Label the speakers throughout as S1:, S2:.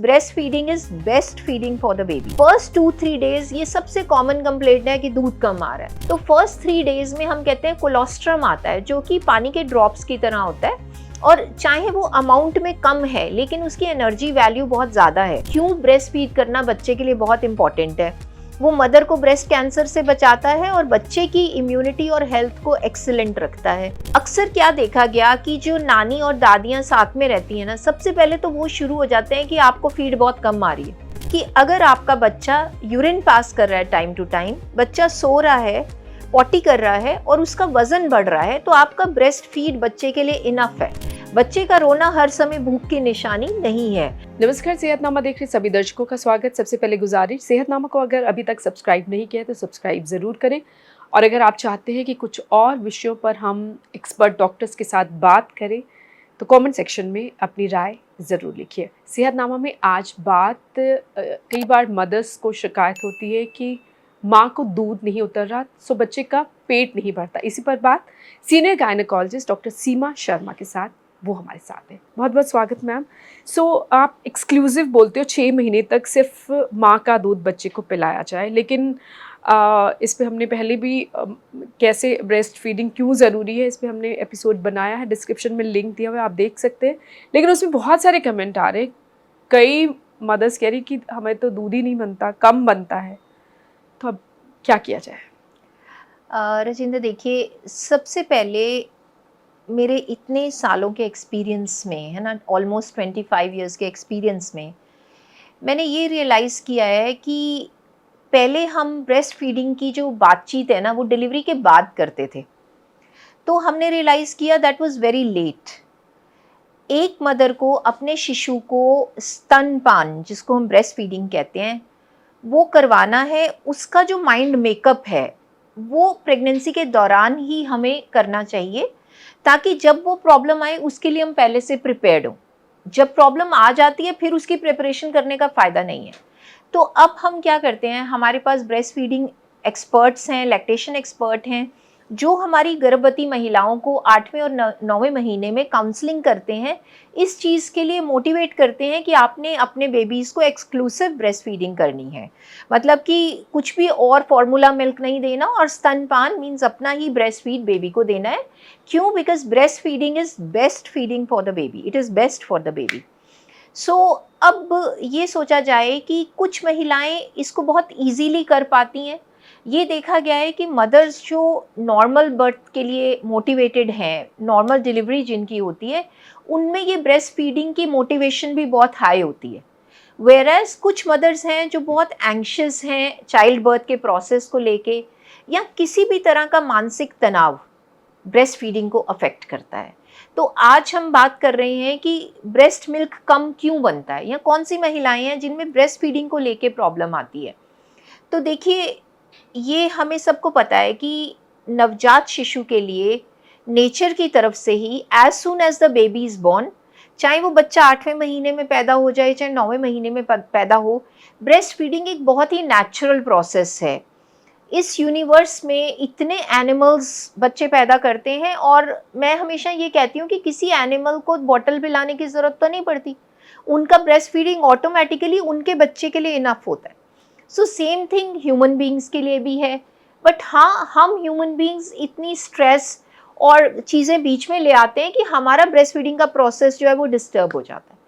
S1: Breast feeding is best feeding for the baby. First 2-3 days ये सबसे common complaint है कि दूध कम आ रहा है। तो फर्स्ट 3 डेज में हम कहते हैं कोलोस्ट्रम आता है, जो कि पानी के ड्रॉप्स की तरह होता है, और चाहे वो अमाउंट में कम है लेकिन उसकी एनर्जी वैल्यू बहुत ज़्यादा है। क्यों ब्रेस्ट फीड करना बच्चे के लिए बहुत इंपॉर्टेंट है? वो मदर को ब्रेस्ट कैंसर से बचाता है और बच्चे की इम्यूनिटी और हेल्थ को एक्सीलेंट रखता है। अक्सर क्या देखा गया कि जो नानी और दादियाँ साथ में रहती हैं ना, सबसे पहले तो वो शुरू हो जाते हैं कि आपको फीड बहुत कम आ रही है। कि अगर आपका बच्चा यूरिन पास कर रहा है टाइम टू टाइम, बच्चा सो रहा है, पॉटी कर रहा है और उसका वजन बढ़ रहा है, तो आपका ब्रेस्ट फीड बच्चे के लिए इनफ है। बच्चे का रोना हर समय भूख की निशानी नहीं है।
S2: नमस्कार, सेहतनामा देख रहे सभी दर्शकों का स्वागत। सबसे पहले गुजारिश, सेहतनामा को अगर अभी तक सब्सक्राइब नहीं किया है तो सब्सक्राइब ज़रूर करें, और अगर आप चाहते हैं कि कुछ और विषयों पर हम एक्सपर्ट डॉक्टर्स के साथ बात करें तो कमेंट सेक्शन में अपनी राय ज़रूर लिखिए। सेहतनामा में आज बात, कई बार मदर्स को शिकायत होती है कि माँ को दूध नहीं उतर रहा, सो बच्चे का पेट नहीं भरता। इसी पर बात सीनियर गायनेकोलॉजिस्ट डॉक्टर सीमा शर्मा के साथ, वो हमारे साथ है। बहुत बहुत स्वागत मैम। सो आप एक्सक्लूसिव बोलते हो 6 महीने तक सिर्फ माँ का दूध बच्चे को पिलाया जाए, लेकिन इस पे हमने पहले भी कैसे ब्रेस्ट फीडिंग क्यों ज़रूरी है, इस पे हमने एपिसोड बनाया है, डिस्क्रिप्शन में लिंक दिया हुआ है, आप देख सकते हैं। लेकिन उसमें बहुत सारे कमेंट आ रहे हैं, कई मदर्स कह रही कि हमें तो दूध ही नहीं बनता, कम बनता है, तो अब क्या किया जाए?
S1: राजिंदर, देखिए, सबसे पहले मेरे इतने सालों के एक्सपीरियंस में, है ना, ऑलमोस्ट 25 इयर्स के एक्सपीरियंस में, मैंने ये रियलाइज़ किया है कि पहले हम ब्रेस्ट फीडिंग की जो बातचीत है ना, वो डिलीवरी के बाद करते थे। तो हमने रियलाइज़ किया दैट वाज वेरी लेट। एक मदर को अपने शिशु को स्तनपान, जिसको हम ब्रेस्ट फीडिंग कहते हैं, वो करवाना है। उसका जो माइंड मेकअप है वो प्रेगनेंसी के दौरान ही हमें करना चाहिए, ताकि जब वो प्रॉब्लम आए उसके लिए हम पहले से प्रिपेयर्ड हों। जब प्रॉब्लम आ जाती है फिर उसकी प्रिपरेशन करने का फ़ायदा नहीं है। तो अब हम क्या करते हैं, हमारे पास ब्रेस्ट फीडिंग एक्सपर्ट्स हैं, लैक्टेशन एक्सपर्ट हैं, जो हमारी गर्भवती महिलाओं को 8वें और 9वें महीने में काउंसलिंग करते हैं, इस चीज़ के लिए मोटिवेट करते हैं कि आपने अपने बेबीज़ को एक्सक्लूसिव ब्रेस्ट फीडिंग करनी है। मतलब कि कुछ भी और फार्मूला मिल्क नहीं देना, और स्तनपान मीन्स अपना ही ब्रेस्ट फीड बेबी को देना है। क्यों? Because breast feeding is best feeding for the baby, it is best for the baby. So अब ये सोचा जाए कि कुछ महिलाएं इसको बहुत इजीली कर पाती हैं। ये देखा गया है कि मदर्स जो नॉर्मल बर्थ के लिए मोटिवेटेड हैं, नॉर्मल डिलीवरी जिनकी होती है, उनमें ये ब्रेस्ट फीडिंग की मोटिवेशन भी बहुत हाई होती है। वेयरएज कुछ मदर्स हैं जो बहुत एंग्शियस हैं चाइल्ड बर्थ के प्रोसेस को लेके, या किसी भी तरह का मानसिक तनाव ब्रेस्ट फीडिंग को अफेक्ट करता है। तो आज हम बात कर रहे हैं कि ब्रेस्ट मिल्क कम क्यों बनता है, या कौन सी महिलाएं हैं जिनमें ब्रेस्ट फीडिंग को लेके प्रॉब्लम आती है। तो देखिए, ये हमें सबको पता है कि नवजात शिशु के लिए नेचर की तरफ से ही as soon as the baby is born, चाहे वो बच्चा 8वें महीने में पैदा हो जाए चाहे 9वें महीने में पैदा हो, ब्रेस्ट फीडिंग एक बहुत ही नेचुरल प्रोसेस है। इस यूनिवर्स में इतने एनिमल्स बच्चे पैदा करते हैं, और मैं हमेशा ये कहती हूँ कि किसी एनिमल को बॉटल पिलाने की ज़रूरत तो नहीं पड़ती, उनका ब्रेस्ट फीडिंग ऑटोमेटिकली उनके बच्चे के लिए इनफ होता है। So same thing human beings के लिए भी है। बट हाँ, हम ह्यूमन बींग्स इतनी स्ट्रेस और चीज़ें बीच में ले आते हैं कि हमारा ब्रेस्ट फीडिंग का प्रोसेस जो है वो डिस्टर्ब हो जाता है।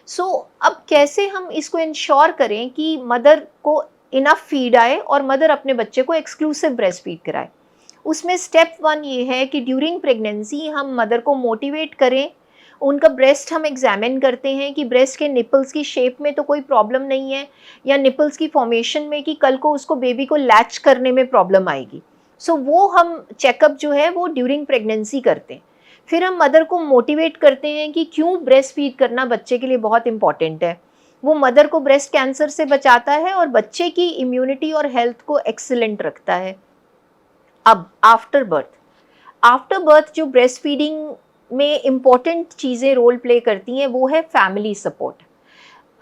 S1: सो अब कैसे हम इसको इंश्योर करें कि मदर को इनफ फीड आए और मदर अपने बच्चे को एक्सक्लूसिव ब्रेस्ट फीड कराए। उसमें स्टेप 1 ये है कि ड्यूरिंग प्रेगनेंसी हम मदर को मोटिवेट करें। उनका ब्रेस्ट हम एग्जामिन करते हैं कि ब्रेस्ट के निपल्स की शेप में तो कोई प्रॉब्लम नहीं है, या निपल्स की फॉर्मेशन में कि कल को उसको बेबी को लैच करने में प्रॉब्लम आएगी। सो वो हम चेकअप जो है वो ड्यूरिंग प्रेगनेंसी करते हैं। फिर हम मदर को मोटिवेट करते हैं कि क्यों ब्रेस्ट फीड करना बच्चे के लिए बहुत इंपॉर्टेंट है। वो मदर को ब्रेस्ट कैंसर से बचाता है और बच्चे की इम्यूनिटी और हेल्थ को एक्सीलेंट रखता है। अब आफ्टर बर्थ जो ब्रेस्ट फीडिंग में इम्पॉर्टेंट चीज़ें रोल प्ले करती हैं वो है फैमिली सपोर्ट।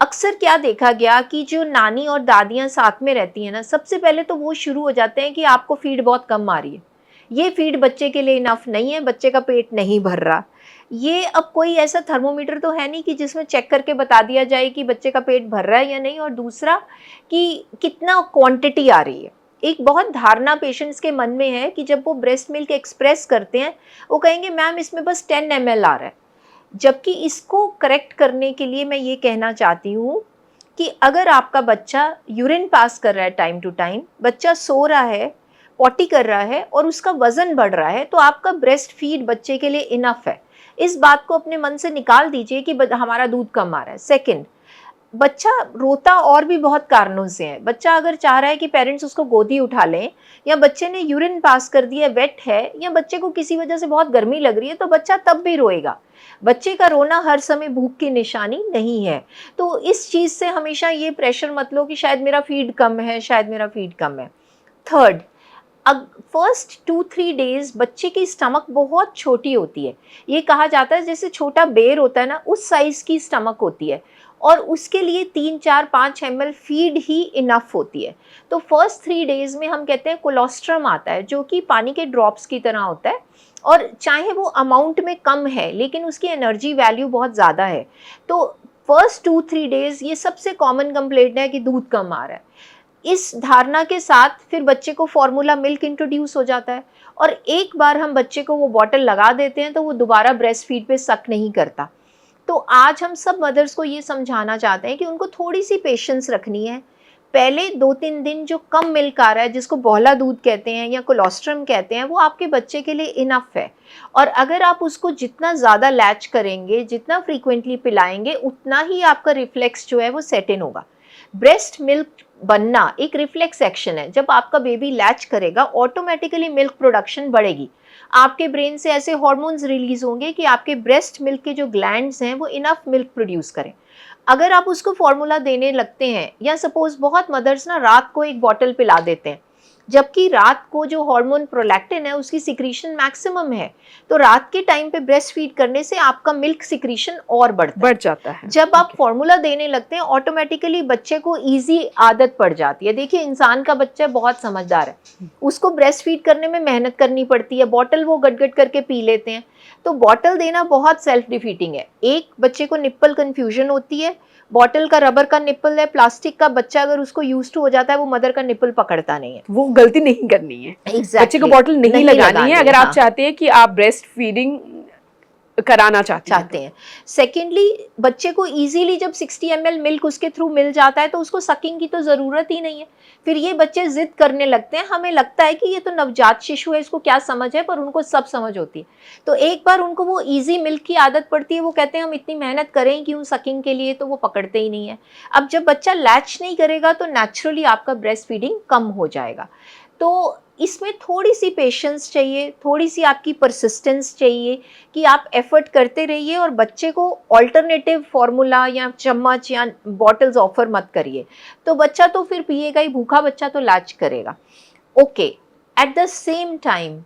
S1: अक्सर क्या देखा गया कि जो नानी और दादियाँ साथ में रहती हैं ना, सबसे पहले तो वो शुरू हो जाते हैं कि आपको फीड बहुत कम आ रही है, ये फीड बच्चे के लिए इनफ नहीं है, बच्चे का पेट नहीं भर रहा। ये अब कोई ऐसा थर्मोमीटर तो है नहीं कि जिसमें चेक करके बता दिया जाए कि बच्चे का पेट भर रहा है या नहीं, और दूसरा कि कितना क्वांटिटी आ रही है। एक बहुत धारणा पेशेंट्स के मन में है कि जब वो ब्रेस्ट मिल्क एक्सप्रेस करते हैं, वो कहेंगे मैम इसमें बस 10 ml आ रहा है। जबकि इसको करेक्ट करने के लिए मैं ये कहना चाहती हूँ कि अगर आपका बच्चा यूरिन पास कर रहा है टाइम टू टाइम, बच्चा सो रहा है, पॉटी कर रहा है और उसका वजन बढ़ रहा है, तो आपका ब्रेस्ट फीड बच्चे के लिए इनफ है। इस बात को अपने मन से निकाल दीजिए कि हमारा दूध कम आ रहा है। सेकंड, बच्चा रोता और भी बहुत कारणों से है। बच्चा अगर चाह रहा है कि पेरेंट्स उसको गोदी उठा लें, या बच्चे ने यूरिन पास कर दिया, वेट है, या बच्चे को किसी वजह से बहुत गर्मी लग रही है, तो बच्चा तब भी रोएगा। बच्चे का रोना हर समय भूख की निशानी नहीं है। तो इस चीज़ से हमेशा ये प्रेशर मत लो कि शायद मेरा फीड कम है, शायद मेरा फीड कम है। थर्ड, अब फर्स्ट 2-3 डेज बच्चे की स्टमक बहुत छोटी होती है। ये कहा जाता है जैसे छोटा बेर होता है ना, उस साइज़ की स्टमक होती है, और उसके लिए 3-4-5 ml फीड ही इनफ होती है। तो फर्स्ट 3 डेज में हम कहते हैं कोलोस्ट्रम आता है, जो कि पानी के ड्रॉप्स की तरह होता है, और चाहे वो अमाउंट में कम है लेकिन उसकी एनर्जी वैल्यू बहुत ज़्यादा है। तो फर्स्ट 2-3 डेज ये सबसे कॉमन कंप्लेंट है कि दूध कम आ रहा है। इस धारणा के साथ फिर बच्चे को फॉर्मूला मिल्क इंट्रोड्यूस हो जाता है, और एक बार हम बच्चे को वो बॉटल लगा देते हैं तो वो दोबारा ब्रेस्ट फीड पे शक नहीं करता। तो आज हम सब मदर्स को ये समझाना चाहते हैं कि उनको थोड़ी सी पेशेंस रखनी है। पहले 2-3 दिन जो कम मिल्क आ रहा है, जिसको बौला दूध कहते हैं या कोलोस्ट्रम कहते हैं, वो आपके बच्चे के लिए इनफ है। और अगर आप उसको जितना ज़्यादा लैच करेंगे, जितना फ्रीक्वेंटली पिलाएंगे, उतना ही आपका रिफ्लेक्स जो है वो सेट इन होगा। ब्रेस्ट मिल्क बनना एक रिफ्लेक्स एक्शन है। जब आपका बेबी लैच करेगा, ऑटोमेटिकली मिल्क प्रोडक्शन बढ़ेगी। आपके ब्रेन से ऐसे हार्मोन्स रिलीज होंगे कि आपके ब्रेस्ट मिल्क के जो ग्लैंड्स हैं वो इनफ मिल्क प्रोड्यूस करें। अगर आप उसको फॉर्मूला देने लगते हैं, या सपोज बहुत मदर्स ना रात को एक बॉटल पिला देते हैं, जबकि रात को जो हार्मोन प्रोलैक्टिन है उसकी सिक्रीशन मैक्सिमम है, तो रात के टाइम पे ब्रेस्ट फीड करने से आपका मिल्क सिक्रीशन और बढ़
S2: जाता है।
S1: जब आप फॉर्मूला देने लगते हैं, ऑटोमेटिकली बच्चे को इजी आदत पड़ जाती है। देखिए, इंसान का बच्चा बहुत समझदार है, उसको ब्रेस्ट फीड करने में मेहनत करनी पड़ती है, बॉटल वो गट-गट करके पी लेते हैं, तो बॉटल देना बहुत सेल्फ डिफीटिंग है। एक, बच्चे को निप्पल कंफ्यूजन होती है, बॉटल का रबर का निप्पल है, प्लास्टिक का, बच्चा अगर उसको यूज टू हो जाता है वो मदर का निप्पल पकड़ता नहीं है।
S2: वो गलती नहीं करनी है।
S1: Exactly.
S2: बच्चे को बॉटल नहीं लगानी है अगर आप चाहते हैं कि आप ब्रेस्ट फीडिंग कराना चाहते हैं।
S1: सेकेंडली, बच्चे को इजीली जब 60 ml मिल्क उसके थ्रू मिल जाता है तो उसको सकिंग की तो ज़रूरत ही नहीं है। फिर ये बच्चे जिद करने लगते हैं। हमें लगता है कि ये तो नवजात शिशु है, इसको क्या समझ है, पर उनको सब समझ होती है। तो एक बार उनको वो ईजी मिल्क की आदत पड़ती है, वो कहते हैं हम इतनी मेहनत करें क्यों सकिंग के लिए, तो वो पकड़ते ही नहीं है। अब जब बच्चा लैच नहीं करेगा तो नेचुरली आपका ब्रेस्ट फीडिंग कम हो जाएगा। तो इसमें थोड़ी सी पेशेंस चाहिए, थोड़ी सी आपकी परसिस्टेंस चाहिए कि आप एफर्ट करते रहिए, और बच्चे को ऑल्टरनेटिव फार्मूला या चम्मच या बॉटल्स ऑफर मत करिए। तो बच्चा तो फिर पिएगा ही, भूखा बच्चा तो लाच करेगा। Okay, at the same time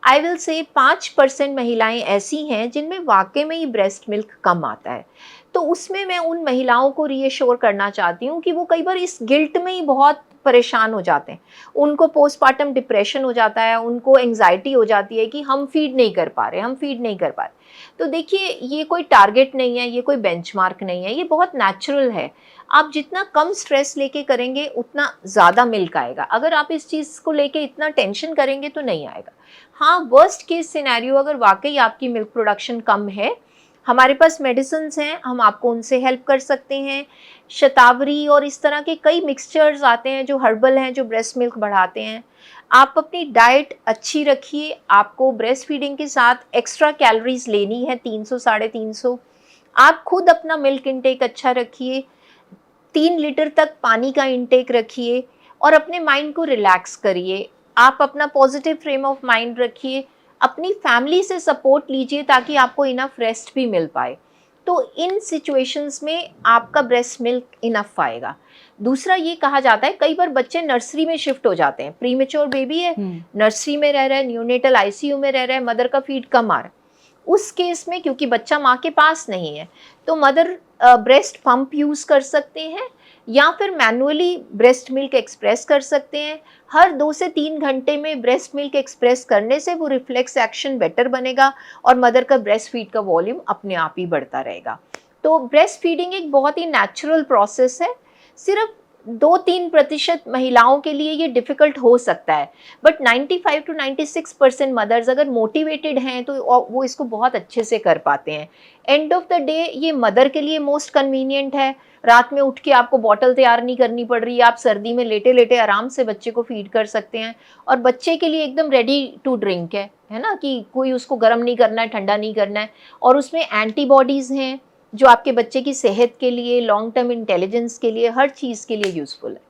S1: I will say 5% महिलाएं ऐसी हैं जिनमें वाकई में ही ब्रेस्ट मिल्क कम आता है। तो उसमें मैं उन महिलाओं को रीअश्योर करना चाहती हूँ कि वो कई बार इस गिल्ट में ही बहुत परेशान हो जाते हैं। उनको पोस्टपार्टम डिप्रेशन हो जाता है, उनको एंजाइटी हो जाती है कि हम फीड नहीं कर पा रहे, हम फीड नहीं कर पा रहे। तो देखिए, ये कोई टारगेट नहीं है, ये कोई बेंचमार्क नहीं है, ये बहुत नेचुरल है। आप जितना कम स्ट्रेस लेके करेंगे उतना ज़्यादा मिल्क आएगा। अगर आप इस चीज़ को लेके इतना टेंशन करेंगे तो नहीं आएगा। हाँ, वर्स्ट केस सिनेरियो, अगर वाकई आपकी मिल्क प्रोडक्शन कम है, हमारे पास मेडिसिन्स हैं, हम आपको उनसे हेल्प कर सकते हैं। शतावरी और इस तरह के कई मिक्सचर्स आते हैं जो हर्बल हैं, जो ब्रेस्ट मिल्क बढ़ाते हैं। आप अपनी डाइट अच्छी रखिए। आपको ब्रेस्ट फीडिंग के साथ एक्स्ट्रा कैलोरीज लेनी है 300-350। आप खुद अपना मिल्क इंटेक अच्छा रखिए, 3 लीटर तक पानी का इंटेक रखिए, और अपने माइंड को रिलैक्स करिए। आप अपना पॉजिटिव फ्रेम ऑफ माइंड रखिए, अपनी फैमिली से सपोर्ट लीजिए ताकि आपको इनफ रेस्ट भी मिल पाए। तो इन सिचुएशंस में आपका ब्रेस्ट मिल्क इनफ आएगा। दूसरा, ये कहा जाता है कई बार बच्चे नर्सरी में शिफ्ट हो जाते हैं, प्रीमेच्योर बेबी है, नर्सरी में रह रहा है, न्यूनेटल आईसीयू में रह रहा है, मदर का फीड कम आ रहा है। उस केस में क्योंकि बच्चा माँ के पास नहीं है तो मदर ब्रेस्ट पंप यूज़ कर सकते हैं या फिर मैनुअली ब्रेस्ट मिल्क एक्सप्रेस कर सकते हैं। हर 2 से 3 घंटे में ब्रेस्ट मिल्क एक्सप्रेस करने से वो रिफ्लेक्स एक्शन बेटर बनेगा और मदर का ब्रेस्ट फीड का वॉल्यूम अपने आप ही बढ़ता रहेगा। तो ब्रेस्ट फीडिंग एक बहुत ही नेचुरल प्रोसेस है। सिर्फ 2-3% महिलाओं के लिए ये डिफ़िकल्ट हो सकता है, बट 95 टू 96% मदर्स अगर मोटिवेटेड हैं तो वो इसको बहुत अच्छे से कर पाते हैं। एंड ऑफ द डे ये मदर के लिए मोस्ट कन्वीनियंट है। रात में उठ के आपको बॉटल तैयार नहीं करनी पड़ रही है, आप सर्दी में लेटे-लेटे आराम से बच्चे को फीड कर सकते हैं और बच्चे के लिए एकदम रेडी टू ड्रिंक है ना? कि कोई उसको गर्म नहीं करना है, ठंडा नहीं करना है और उसमें एंटीबॉडीज़ हैं जो आपके बच्चे की सेहत के लिए, लॉन्ग टर्म इंटेलिजेंस के लिए, हर चीज़ के लिए यूज़फुल है।